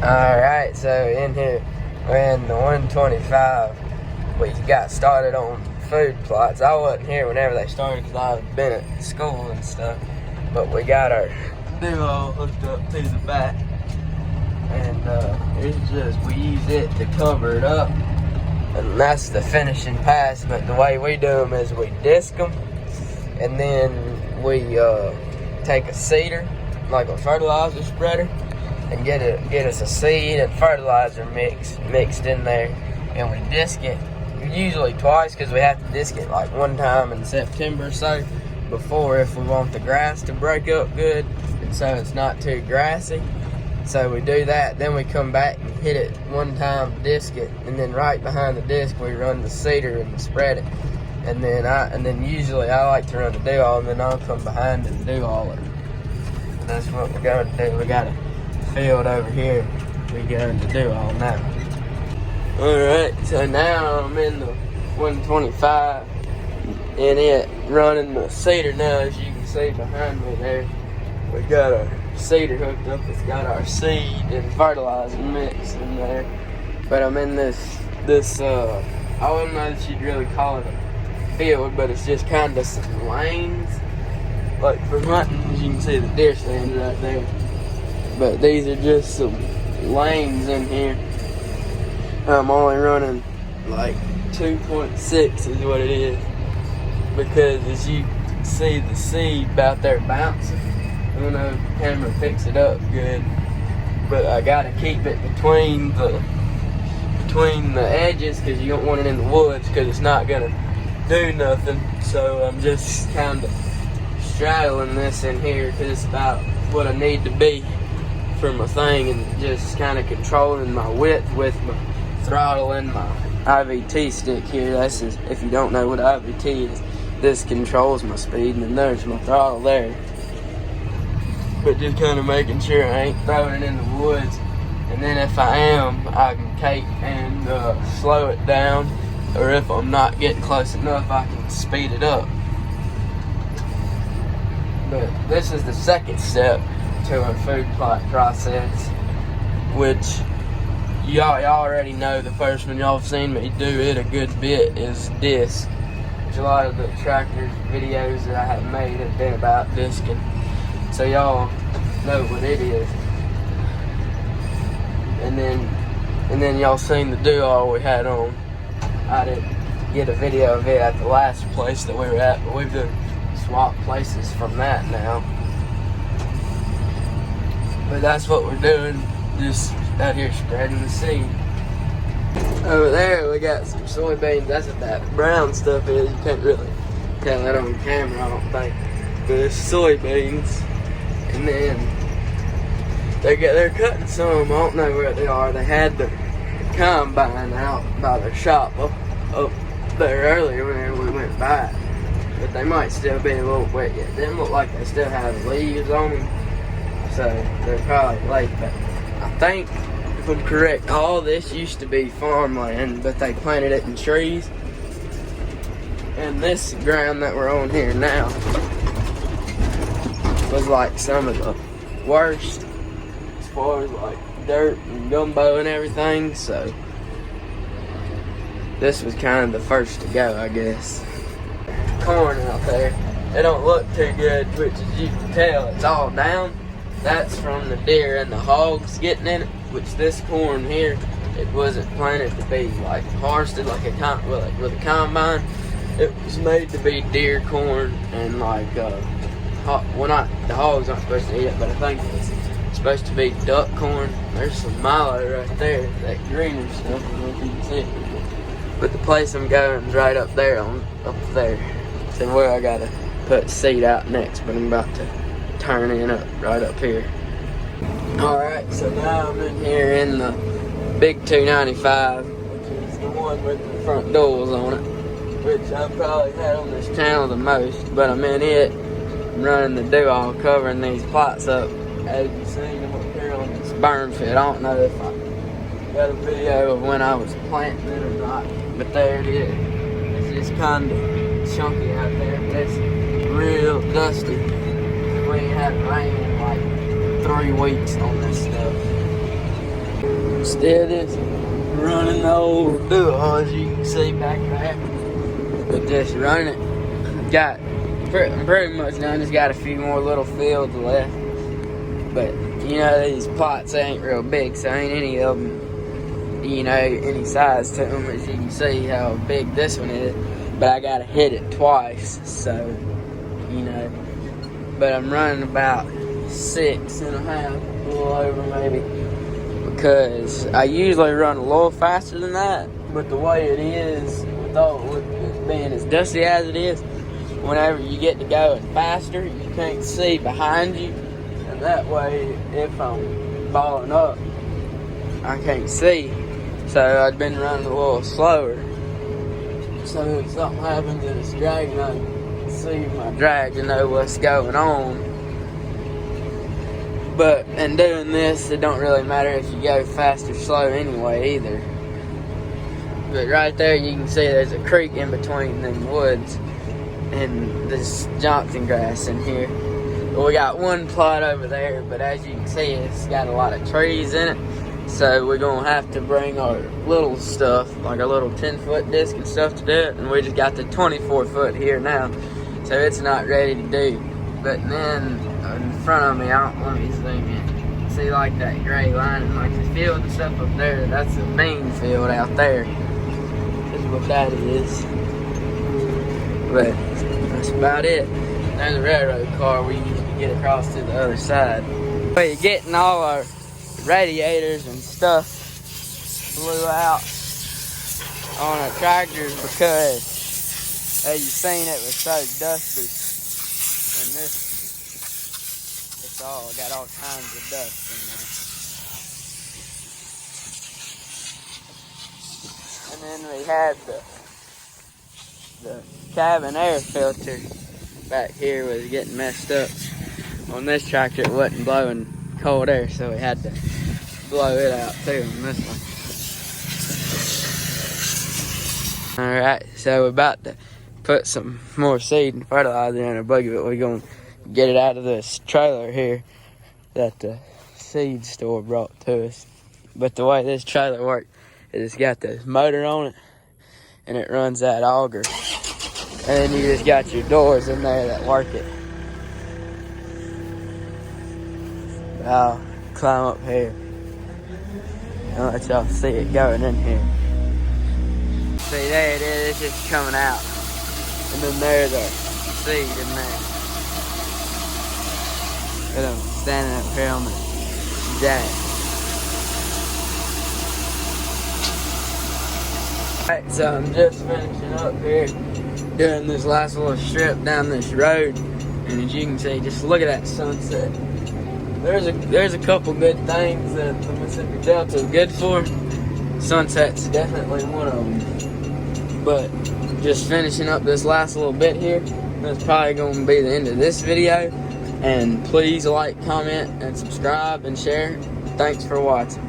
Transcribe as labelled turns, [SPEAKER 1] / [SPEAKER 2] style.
[SPEAKER 1] Alright, so in here, we're in the 125. We got started on food plots. I wasn't here whenever they started because I've been at school and stuff. But we got our duo hooked up to the back. And it's just, we use it to cover it up. And that's the finishing pass. But the way we do them is we disc them. And then we take a seeder, like a fertilizer spreader, and get us a seed and fertilizer mixed in there, and we disc it usually twice because we have to disc it like one time in September or so before, if we want the grass to break up good and so it's not too grassy. So we do that, then we come back and hit it one time, disc it, and then right behind the disc we run the seeder and spread it. And then usually I like to run the do-all, and then I'll come behind and do all of it. That's what we're going to do. We got a field over here. We're going to do all now. Alright, so now I'm in the 125 in it, running the seeder now. As you can see behind me there, we got our seeder hooked up. It's got our seed and fertilizer mix in there. But I'm in this I wouldn't know that you'd really call it a field, but it's just kind of some lanes, like for hunting. As you can see the deer stand right there. But these are just some lanes in here. I'm only running like 2.6 is what it is, because as you can see the seed about there bouncing. I don't know if the camera picks it up good, but I gotta keep it between the edges, because you don't want it in the woods because it's not gonna do nothing. So I'm just kind of straddling this in here because it's about what I need to be for my thing, and just kind of controlling my width with my throttle and my IVT stick here. That's just, if you don't know what IVT is, this controls my speed, and then there's my throttle there. But just kind of making sure I ain't throwing it in the woods, and then if I am, I can take and slow it down, or if I'm not getting close enough, I can speed it up. But this is the second step to our food plot process, which y'all already know. The first one y'all have seen me do it a good bit is disc, which a lot of the tractor videos that I have made have been about discing, so y'all know what it is. And then y'all seen the do-all we had on. I didn't get a video of it at the last place that we were at, but we've done swap places from that now. But that's what we're doing, just out here spreading the seed. Over there we got some soybeans. That's what that brown stuff is. You can't really tell that on camera, I don't think. But it's soybeans. And then they're cutting some. I don't know where they are. They had the combine out by their shop up there earlier whenever we went by. But they might still be a little wet yet. They look like they still have leaves on them, so they're probably late. But I think, if I'm correct, all this used to be farmland, but they planted it in trees. And this ground that we're on here now was like some of the worst as far as like dirt and gumbo and everything, so this was kind of the first to go, I guess. Corn out there, it don't look too good, which as you can tell, it's all down. That's from the deer and the hogs getting in it, which this corn here, it wasn't planted to be like harvested like with a combine. It was made to be deer corn, and like well, not the hogs aren't supposed to eat it, but I think it's supposed to be duck corn. There's some milo right there, that greener stuff. I don't know if you can see it, but the place I'm going is right up there, up there. So where I gotta put seed out next, but I'm about to turn in up right up here. Alright, so now I'm in here in the big 295, which is the one with the front doors on it, which I've probably had on this channel the most, but I'm in it. I'm running the do-all, covering these plots up. As you see, I'm up here on this burn field. I don't know if I got a video of when I was planting it or not, but there it is. It's just kind of chunky out there, but it's real dusty. We ain't had rain in like 3 weeks on this stuff. Still just running the old duo, as you can see back there. But just running it. Got pretty much done. Just got a few more little fields left. But you know, these plots ain't real big, so ain't any of them, you know, any size to them. As you can see how big this one is. But I gotta hit it twice, so you know. But I'm running about 6.5, a little over maybe, because I usually run a little faster than that. But the way it is, with it being as dusty as it is, whenever you get to going faster, you can't see behind you, and that way, if I'm balling up, I can't see. So I've been running a little slower. So if something happens and it's dragging, I can see my drag to know what's going on. But in doing this, it don't really matter if you go fast or slow anyway either. But right there you can see there's a creek in between them woods and this Johnson grass in here. But we got one plot over there, but as you can see, it's got a lot of trees in it. So we're gonna have to bring our little stuff, like our little 10-foot disc and stuff, to do it. And we just got the 24-foot here now, so it's not ready to do. But then in front of me, let me zoom in. See, like that gray line, like the field and stuff up there, that's a bean field out there. That's what that is. But that's about it. There's a railroad car we used to get across to the other side. We're getting all our radiators and stuff blew out on our tractors because, as you've seen, it was so dusty. And it's all got all kinds of dust in there. And then we had the cabin air filter back here was getting messed up. On this tractor, it wasn't blowing cold air, so we had to blow it out too on this one. Alright, so we're about to put some more seed and fertilizer in our buggy, but we're going to get it out of this trailer here that the seed store brought to us. But the way this trailer works is it's got this motor on it, and it runs that auger. And then you just got your doors in there that work it. I'll climb up here and let y'all see it going in here. See, there it is, it's just coming out. And then there's our seed in there. And I'm standing up here on the jack. Alright, so I'm just finishing up here, doing this last little strip down this road. And as you can see, just look at that sunset. There's a couple good things that the Mississippi Delta is good for. Sunset's definitely one of them. But just finishing up this last little bit here, that's probably going to be the end of this video. And please like, comment, and subscribe and share. Thanks for watching.